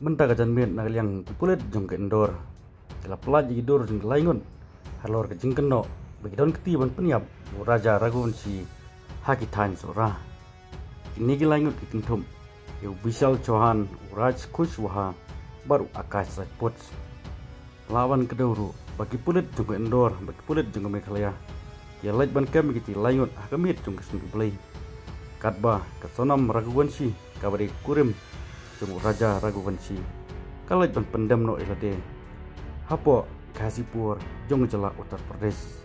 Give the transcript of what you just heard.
Benta ka janmian na yang pulet jong ke endor. Kala pelaj idor jong laingon. Halor ke jingkeno bagi daun ketiban peniap raja ragun si haki tain sora. Kini ki laingon ki kintum. Yu Vishal Chauhan Raj Kushwaha baru Akash Rajput. Lawan keduru bagi pulet jong ke endor bagi pulet jong ke Meghalaya. Ya laj ban kem kiti laingon hakamit jong ke sundu play. Katba kesonam Raghuvanshi kabari kurim jong Raja Raghuvanshi kalaj ban pendam no ilade hapo Ghazipur jong jela Uttar Pradesh.